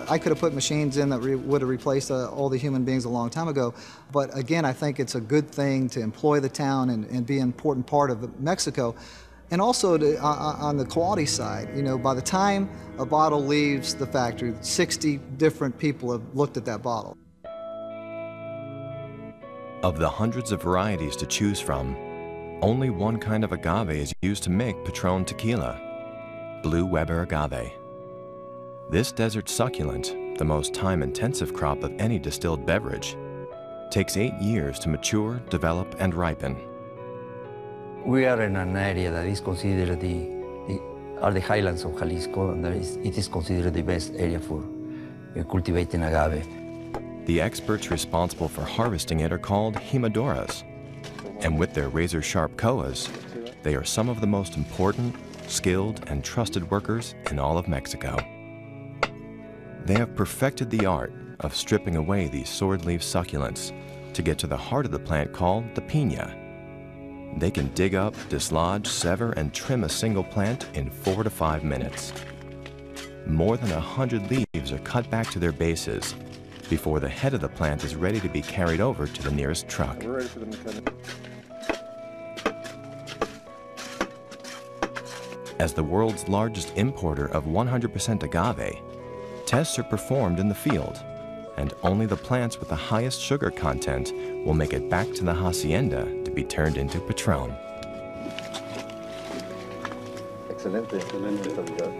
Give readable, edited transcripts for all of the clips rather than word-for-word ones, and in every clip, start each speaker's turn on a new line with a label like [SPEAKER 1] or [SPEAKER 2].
[SPEAKER 1] I could have put machines in that would have replaced all the human beings a long time ago. But again, I think it's a good thing to employ the town and be an important part of Mexico. And also on the quality side, you know, by the time a bottle leaves the factory, 60 different people have looked at that bottle.
[SPEAKER 2] Of the hundreds of varieties to choose from, only one kind of agave is used to make Patrón tequila, Blue Weber agave. This desert succulent, the most time-intensive crop of any distilled beverage, takes 8 years to mature, develop, and ripen.
[SPEAKER 3] We are in an area that is considered the highlands of Jalisco, and it is considered the best area for cultivating agave.
[SPEAKER 2] The experts responsible for harvesting it are called jimadoras, and with their razor-sharp koas, they are some of the most important, skilled, and trusted workers in all of Mexico. They have perfected the art of stripping away these sword-leaf succulents to get to the heart of the plant called the piña. They can dig up, dislodge, sever, and trim a single plant in 4 to 5 minutes. More than 100 leaves are cut back to their bases before the head of the plant is ready to be carried over to the nearest truck.
[SPEAKER 4] We're ready for them to cut it.
[SPEAKER 2] As the world's largest importer of 100% agave, tests are performed in the field, and only the plants with the highest sugar content will make it back to the hacienda to be turned into Patrón.
[SPEAKER 4] Excelente, excelente.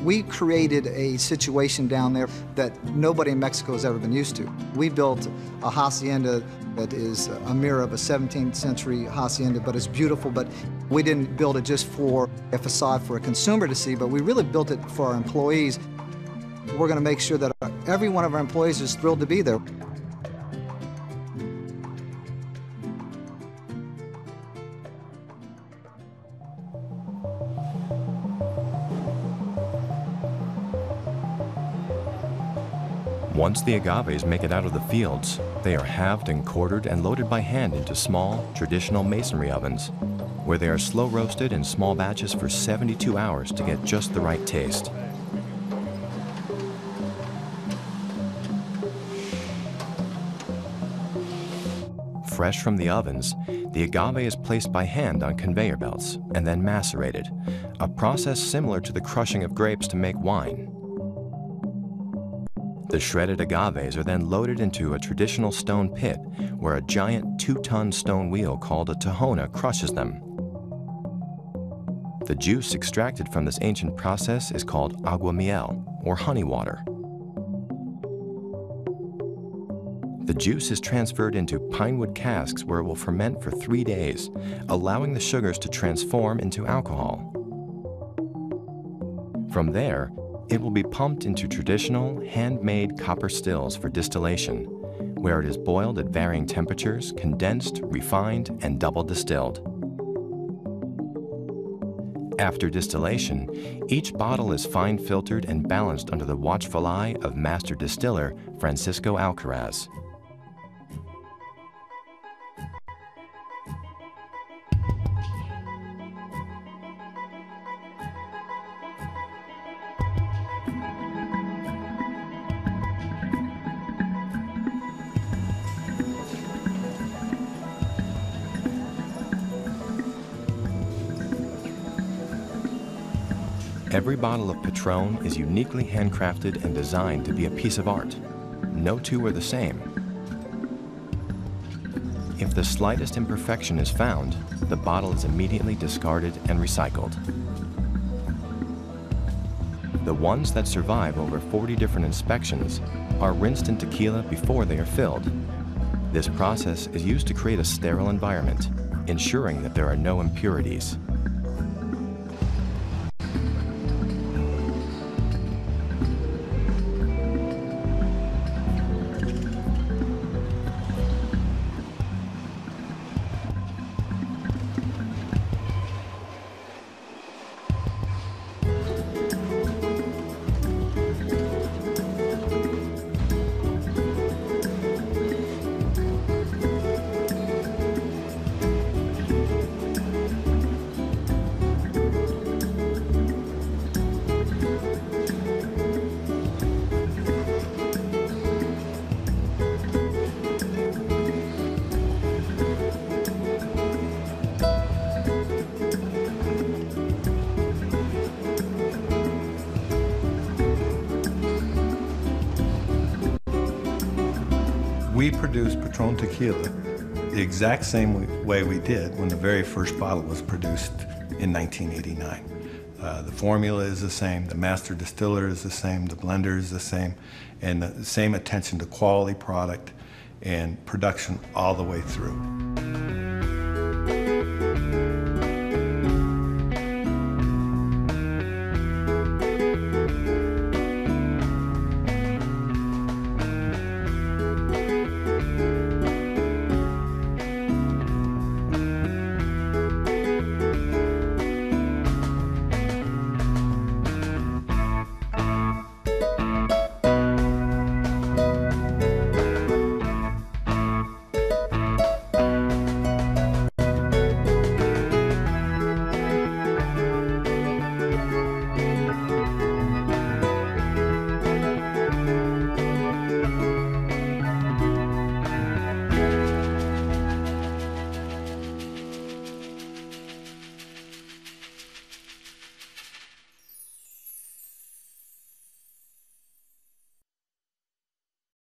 [SPEAKER 1] We created a situation down there that nobody in Mexico has ever been used to. We built a hacienda that is a mirror of a 17th century hacienda, but it's beautiful. But we didn't build it just for a facade for a consumer to see, but we really built it for our employees. We're going to make sure that every one of our employees is thrilled to be there.
[SPEAKER 2] Once the agaves make it out of the fields, they are halved and quartered and loaded by hand into small, traditional masonry ovens, where they are slow roasted in small batches for 72 hours to get just the right taste. Fresh from the ovens, the agave is placed by hand on conveyor belts and then macerated, a process similar to the crushing of grapes to make wine. The shredded agaves are then loaded into a traditional stone pit where a giant 2-ton stone wheel called a tahona crushes them. The juice extracted from this ancient process is called agua miel, or honey water. The juice is transferred into pinewood casks where it will ferment for 3 days, allowing the sugars to transform into alcohol. From there, it will be pumped into traditional, handmade copper stills for distillation, where it is boiled at varying temperatures, condensed, refined, and double distilled. After distillation, each bottle is fine filtered and balanced under the watchful eye of master distiller Francisco Alcaraz. Every bottle of Patrón is uniquely handcrafted and designed to be a piece of art. No two are the same. If the slightest imperfection is found, the bottle is immediately discarded and recycled. The ones that survive over 40 different inspections are rinsed in tequila before they are filled. This process is used to create a sterile environment, ensuring that there are no impurities.
[SPEAKER 5] We produce Patrón tequila the exact same way we did when the very first bottle was produced in 1989. The formula is the same, the master distiller is the same, the blender is the same, and the same attention to quality product and production all the way through.